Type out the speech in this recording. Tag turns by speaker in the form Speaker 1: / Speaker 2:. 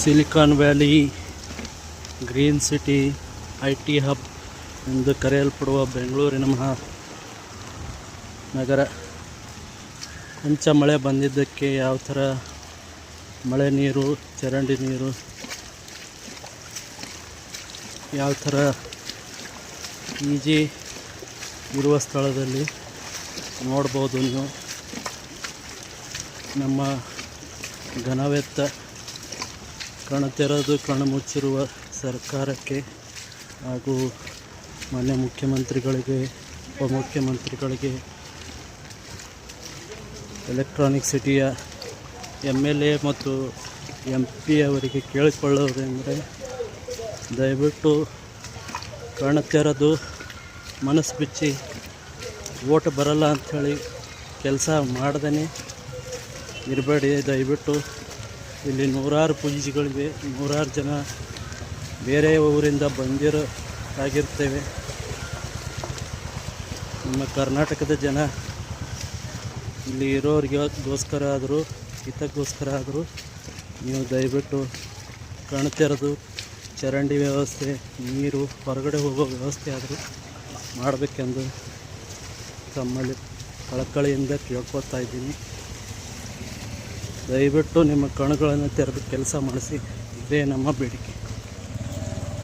Speaker 1: Silicon valley, green city, IT hub ಎಂದು ಕರೆಯಲ್ಪಡುವ ಬೆಂಗಳೂರಿನ ನಗರ ಕೊಂಚ ಮಳೆ ಬಂದಿದ್ದಕ್ಕೆ ಯಾವ ಥರ ಮಳೆ ನೀರು, ಚರಂಡಿ ನೀರು ಯಾವ ಥರ ಈಜಿ ಇರುವ ಸ್ಥಳದಲ್ಲಿ ನೋಡ್ಬೋದು ನೀವು. ನಮ್ಮ ಘನವೆತ್ತ ಕಣತೆರೆದು ಕಣ್ಣು ಸರ್ಕಾರಕ್ಕೆ ಹಾಗೂ ಮಾನ್ಯ ಮುಖ್ಯಮಂತ್ರಿಗಳಿಗೆ, ಉಪಮುಖ್ಯಮಂತ್ರಿಗಳಿಗೆ, ಎಲೆಕ್ಟ್ರಾನಿಕ್ ಸಿಟಿಯ MLA ಮತ್ತು MP ಅವರಿಗೆ ಕೇಳಿಕೊಳ್ಳೋದೆಂದರೆ ದಯವಿಟ್ಟು ಕಣ್ಣು ತೆರೆದು ಮನಸ್ಸು ಬಿಚ್ಚಿ ಓಟ್ ಬರಲ್ಲ ಅಂಥೇಳಿ ಕೆಲಸ ಮಾಡ್ದೇ ಇರಬೇಡಿ. ದಯವಿಟ್ಟು ಇಲ್ಲಿ ನೂರಾರು ಪೂಜಿಗಳಿವೆ, ನೂರಾರು ಜನ ಬೇರೆ ಊರಿಂದ ಆಗಿರ್ತೇವೆ. ನಮ್ಮ ಕರ್ನಾಟಕದ ಜನ ಇಲ್ಲಿ ಇರೋರಿಗೋಸ್ಕರ ಆದರೂ, ಹಿತಕ್ಕೋಸ್ಕರ ಆದರೂ ನೀವು ದಯವಿಟ್ಟು ಕಣ್ಣು ತೆರೆದು ಚರಂಡಿ ವ್ಯವಸ್ಥೆ, ನೀರು, ಹೊರಗಡೆ ಹೋಗೋ ವ್ಯವಸ್ಥೆ ಆದರೂ ಮಾಡಬೇಕೆಂದು ತಮ್ಮಲ್ಲಿ ಕಳಕಳಿಯಿಂದ ಕೇಳ್ಕೊತಾ ಇದ್ದೀನಿ. ದಯವಿಟ್ಟು ನಿಮ್ಮ ಕಣ್ಣುಗಳನ್ನು ತೆರೆದು ಕೆಲಸ ಮಾಡಿಸಿ, ಇದೇ ನಮ್ಮ ಬೇಡಿಕೆ.